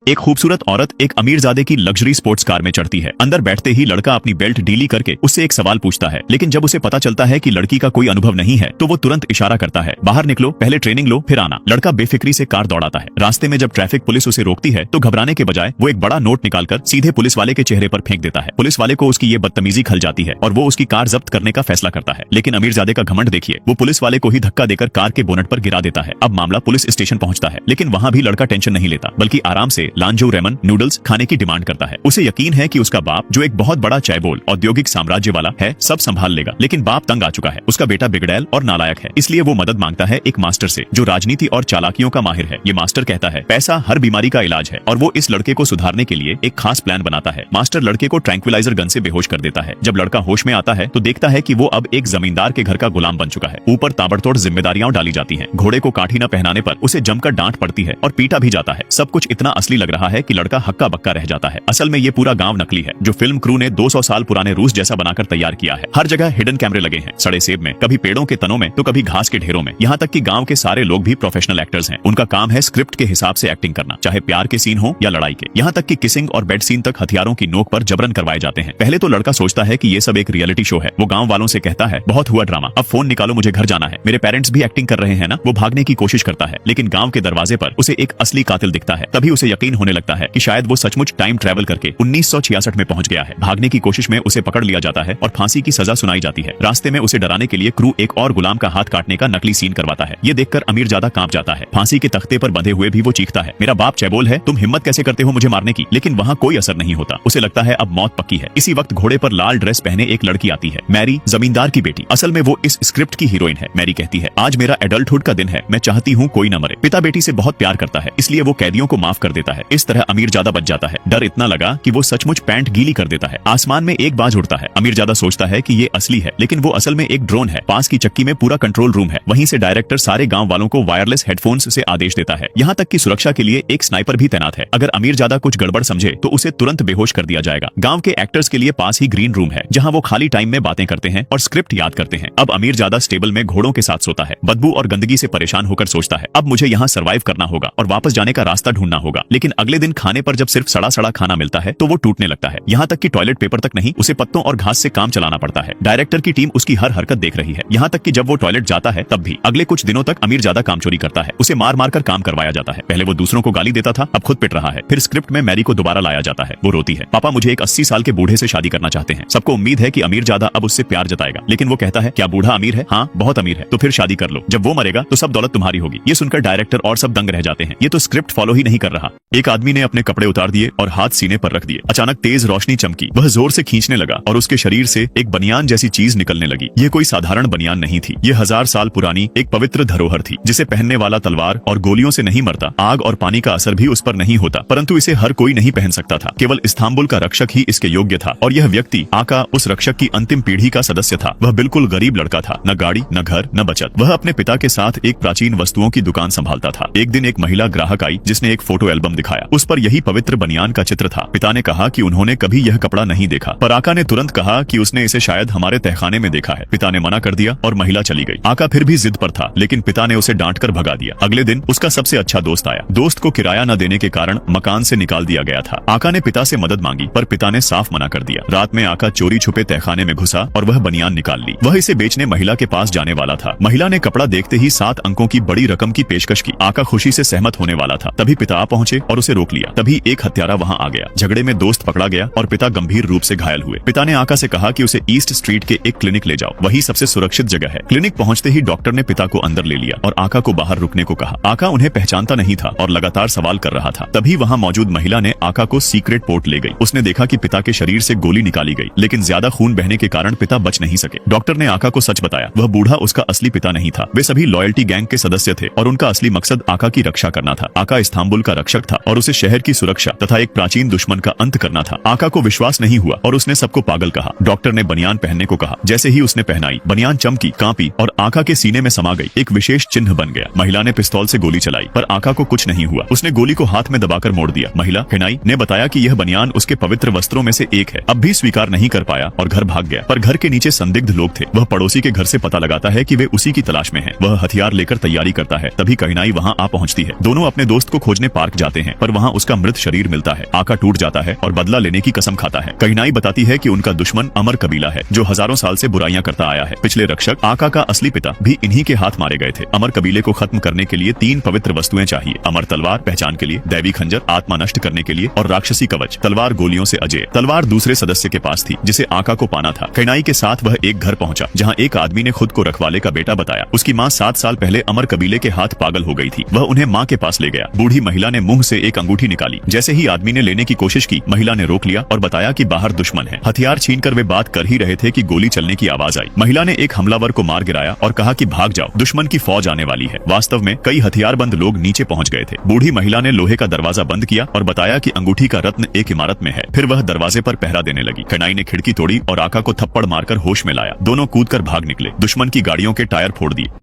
एक खूबसूरत औरत एक अमीरजादे की लग्जरी स्पोर्ट्स कार में चढ़ती है। अंदर बैठते ही लड़का अपनी बेल्ट ढीली करके उससे एक सवाल पूछता है, लेकिन जब उसे पता चलता है कि लड़की का कोई अनुभव नहीं है तो वो तुरंत इशारा करता है, बाहर निकलो, पहले ट्रेनिंग लो फिर आना। लड़का बेफिक्री से कार दौड़ाता है। रास्ते में जब ट्रैफिक पुलिस उसे रोकती है तो घबराने के बजाय वो एक बड़ा नोट निकालकर सीधे पुलिस वाले के चेहरे पर फेंक देता है। पुलिस वाले को उसकी ये बदतमीजी खल जाती है और वो उसकी कार जब्त करने का फैसला करता है। लेकिन अमीरजादे का घमंड देखिए, वो पुलिस वाले को ही धक्का देकर कार के बोनट पर गिरा देता है। अब मामला पुलिस स्टेशन पहुंचता है, लेकिन वहां भी लड़का टेंशन नहीं लेता, बल्कि आराम से लांजो रेमन नूडल्स खाने की डिमांड करता है। उसे यकीन है कि उसका बाप, जो एक बहुत बड़ा चायबोल औद्योगिक साम्राज्य वाला है, सब संभाल लेगा। लेकिन बाप तंग आ चुका है। उसका बेटा बिगड़ैल और नालायक है, इसलिए वो मदद मांगता है एक मास्टर से, जो राजनीति और चालाकियों का माहिर है। ये मास्टर कहता है पैसा हर बीमारी का इलाज है, और वो इस लड़के को सुधारने के लिए एक खास प्लान बनाता है। मास्टर लड़के को ट्रैंक्विलाइजर गन से बेहोश कर देता है। जब लड़का होश में आता है तो देखता है कि वो अब एक जमींदार के घर का गुलाम बन चुका है। ऊपर ताबड़तोड़ जिम्मेदारियां डाली जाती हैं। घोड़े को काठी न पहनाने पर उसे जमकर डांट पड़ती है और पीटा भी जाता है। सब कुछ इतना असली लग रहा है कि लड़का हक्का बक्का रह जाता है। असल में ये पूरा गांव नकली है, जो फिल्म क्रू ने 200 साल पुराने रूस जैसा बनाकर तैयार किया है। हर जगह हिडन कैमरे लगे हैं, सड़े सेब में, कभी पेड़ों के तनों में तो कभी घास के ढेरों में। यहाँ तक कि गांव के सारे लोग भी प्रोफेशनल एक्टर्स हैं। उनका काम है स्क्रिप्ट के हिसाब से एक्टिंग करना, चाहे प्यार के सीन हो या लड़ाई के। यहाँ तक कि किसिंग और बेड सीन तक हथियारों की नोक पर जबरन करवाए जाते हैं। पहले तो लड़का सोचता है कि ये सब एक रियलिटी शो है। वो गाँव वालों से कहता है, बहुत हुआ ड्रामा, अब फोन निकालो, मुझे घर जाना है। मेरे पेरेंट्स भी एक्टिंग कर रहे हैं ना। वो भागने की कोशिश करता है, लेकिन गाँव के दरवाजे पर उसे एक असली कातिल दिखता है। तभी उसे यकीन होने लगता है कि शायद वो सचमुच टाइम ट्रैवल करके 1966 में पहुंच गया है। भागने की कोशिश में उसे पकड़ लिया जाता है और फांसी की सजा सुनाई जाती है। रास्ते में उसे डराने के लिए क्रू एक और गुलाम का हाथ काटने का नकली सीन करवाता है। ये देखकर अमीरजादा कांप जाता है। फांसी के तख्ते पर बंधे हुए भी वो चीखता है, मेरा बाप चैबोल है, तुम हिम्मत कैसे करते हो मुझे मारने की। लेकिन वहाँ कोई असर नहीं होता। उसे लगता है अब मौत पक्की है। इसी वक्त घोड़े पर लाल ड्रेस पहने एक लड़की आती है, मैरी, जमींदार की बेटी। असल में वो इस स्क्रिप्ट की हीरोइन है। मैरी कहती है, आज मेरा एडल्टहुड का दिन है, मैं चाहती हूँ कोई न मरे। पिता बेटी से बहुत प्यार करता है, इसलिए वो कैदियों को माफ कर देता है। इस तरह अमीरजादा बच जाता है। डर इतना लगा कि वो सचमुच पैंट गीली कर देता है। आसमान में एक बाज उड़ता है। अमीरजादा सोचता है कि ये असली है, लेकिन वो असल में एक ड्रोन है। पास की चक्की में पूरा कंट्रोल रूम है। वहीं से डायरेक्टर सारे गांव वालों को वायरलेस हेडफोन्स से आदेश देता है। यहाँ तक कि सुरक्षा के लिए एक स्नाइपर भी तैनात है। अगर अमीरजादा कुछ गड़बड़ समझे तो उसे तुरंत बेहोश कर दिया जाएगा। गांव के एक्टर्स के लिए पास ही ग्रीन रूम है, जहां वो खाली टाइम में बातें करते हैं और स्क्रिप्ट याद करते हैं। अब अमीरजादा स्टेबल में घोड़ों के साथ सोता है। बदबू और गंदगी से परेशान होकर सोचता है, अब मुझे यहाँ सर्वाइव करना होगा और वापस जाने का रास्ता ढूंढना होगा। लेकिन अगले दिन खाने पर जब सिर्फ सड़ा सड़ा खाना मिलता है तो वो टूटने लगता है। यहाँ तक कि टॉयलेट पेपर तक नहीं, उसे पत्तों और घास से काम चलाना पड़ता है। डायरेक्टर की टीम उसकी हर हरकत देख रही है, यहाँ तक कि जब वो टॉयलेट जाता है तब भी। अगले कुछ दिनों तक अमीरजादा काम चोरी करता है। उसे मार मार कर काम करवाया जाता है। पहले वो दूसरों को गाली देता था, अब खुद पिट रहा है। फिर स्क्रिप्ट में मैरी को दोबारा लाया जाता है। वो रोती है, पापा मुझे एक 80 साल के बूढ़े से शादी करना चाहते हैं। सबको उम्मीद है कि अमीरजादा अब उससे प्यार जताएगा, लेकिन वो कहता है, क्या बूढ़ा अमीर है? हाँ, बहुत अमीर है। तो फिर शादी कर लो, जब वो मरेगा तो सब दौलत तुम्हारी होगी। ये सुनकर डायरेक्टर और सब दंग रह जाते हैं। ये तो स्क्रिप्ट फॉलो ही नहीं कर रहा। एक आदमी ने अपने कपड़े उतार दिए और हाथ सीने पर रख दिए। अचानक तेज रोशनी चमकी, वह जोर से खींचने लगा और उसके शरीर से एक बनियान जैसी चीज निकलने लगी। ये कोई साधारण बनियान नहीं थी। ये 1000 साल पुरानी एक पवित्र धरोहर थी, जिसे पहनने वाला तलवार और गोलियों से नहीं मरता, आग और पानी का असर भी उस पर नहीं होता, परंतु इसे हर कोई नहीं पहन सकता था। केवल इस्तांबुल का रक्षक ही इसके योग्य था। और यह व्यक्ति आका उस रक्षक की अंतिम पीढ़ी का सदस्य था। वह बिल्कुल गरीब लड़का था, न गाड़ी, न घर, न बचत। वह अपने पिता के साथ एक प्राचीन वस्तुओं की दुकान संभालता था। एक दिन एक महिला ग्राहक आई, जिसने एक फोटो एल्बम दिखाया। उस पर यही पवित्र बनियान का चित्र था। पिता ने कहा कि उन्होंने कभी यह कपड़ा नहीं देखा, पर आका ने तुरंत कहा कि उसने इसे शायद हमारे तहखाने में देखा है। पिता ने मना कर दिया और महिला चली गई। आका फिर भी जिद पर था, लेकिन पिता ने उसे डांट कर भगा दिया। अगले दिन उसका सबसे अच्छा दोस्त आया। दोस्त को किराया न देने के कारण मकान से निकाल दिया गया था। आका ने पिता से मदद मांगी, पर पिता ने साफ मना कर दिया। रात में आका चोरी छुपे तहखाने में घुसा और वह बनियान निकाल ली। वह इसे बेचने महिला के पास जाने वाला था। महिला ने कपड़ा देखते ही 7 अंकों की बड़ी रकम की पेशकश की। आका खुशी से सहमत होने वाला था, तभी पिता आ पहुंचे और उसे रोक लिया। तभी एक हत्यारा वहां आ गया। झगड़े में दोस्त पकड़ा गया और पिता गंभीर रूप से घायल हुए। पिता ने आका से कहा कि उसे ईस्ट स्ट्रीट के एक क्लिनिक ले जाओ, वही सबसे सुरक्षित जगह है। क्लिनिक पहुंचते ही डॉक्टर ने पिता को अंदर ले लिया और आका को बाहर रुकने को कहा। आका उन्हें पहचानता नहीं था और लगातार सवाल कर रहा था। तभी वहां मौजूद महिला ने आका को सीक्रेट पोर्ट ले गई। उसने देखा कि पिता के शरीर से गोली निकाली गई, लेकिन ज्यादा खून बहने के कारण पिता बच नहीं सके। डॉक्टर ने आका को सच बताया, वह बूढ़ा उसका असली पिता नहीं था। वे सभी लॉयल्टी गैंग के सदस्य थे और उनका असली मकसद आका की रक्षा करना था। आका इस्तांबुल का रक्षक था और उसे शहर की सुरक्षा तथा एक प्राचीन दुश्मन का अंत करना था। आका को विश्वास नहीं हुआ और उसने सबको पागल कहा। डॉक्टर ने बनियान पहनने को कहा। जैसे ही उसने पहनाई, बनियान चमकी, कांपी और आका के सीने में समा गई। एक विशेष चिन्ह बन गया। महिला ने पिस्तौल से गोली चलाई, पर आका को कुछ नहीं हुआ। उसने गोली को हाथ में दबाकर मोड़ दिया। महिला हिनाई ने बताया कि यह बनियान उसके पवित्र वस्त्रों में से एक है। अब भी स्वीकार नहीं कर पाया और घर भाग गया। पर घर के नीचे संदिग्ध लोग थे। वह पड़ोसी के घर से पता लगाता है कि वे उसी की तलाश में हैं। वह हथियार लेकर तैयारी करता है। तभी कहिनाई वहां आ पहुंचती है। दोनों अपने दोस्त को खोजने पार्क जाते हैं। हैं, पर वहाँ उसका मृत शरीर मिलता है। आका टूट जाता है और बदला लेने की कसम खाता है। कहिनाई बताती है कि उनका दुश्मन अमर कबीला है जो हजारों साल से बुराइयां करता आया है। पिछले रक्षक आका का असली पिता भी इन्हीं के हाथ मारे गए थे। अमर कबीले को खत्म करने के लिए 3 पवित्र वस्तुएं चाहिए: अमर तलवार पहचान के लिए, दैवी खंजर आत्मा नष्ट करने के लिए, और राक्षसी कवच तलवार गोलियों से अजय। तलवार दूसरे सदस्य के पास थी जिसे आका को पाना था। कहिनाई के साथ वह एक घर पहुंचा जहाँ एक आदमी ने खुद को रखवाले का बेटा बताया। उसकी माँ 7 साल पहले अमर कबीले के हाथ पागल हो गई थी। वह उन्हें माँ के पास ले गया। बूढ़ी महिला ने मुंह से एक अंगूठी निकाली। जैसे ही आदमी ने लेने की कोशिश की, महिला ने रोक लिया और बताया कि बाहर दुश्मन है। हथियार छीनकर वे बात कर ही रहे थे कि गोली चलने की आवाज आई। महिला ने एक हमलावर को मार गिराया और कहा कि भाग जाओ, दुश्मन की फौज आने वाली है। वास्तव में कई हथियारबंद लोग नीचे पहुंच गए थे। बूढ़ी महिला ने लोहे का दरवाजा बंद किया और बताया कि अंगूठी का रत्न एक इमारत में है। फिर वह दरवाजे पर पहरा देने लगी। कहिनाई ने खिड़की तोड़ी और आका को थप्पड़ मारकर होश में लाया। दोनों कूदकर भाग निकले। दुश्मन की गाड़ियों के टायर फोड़ दिए।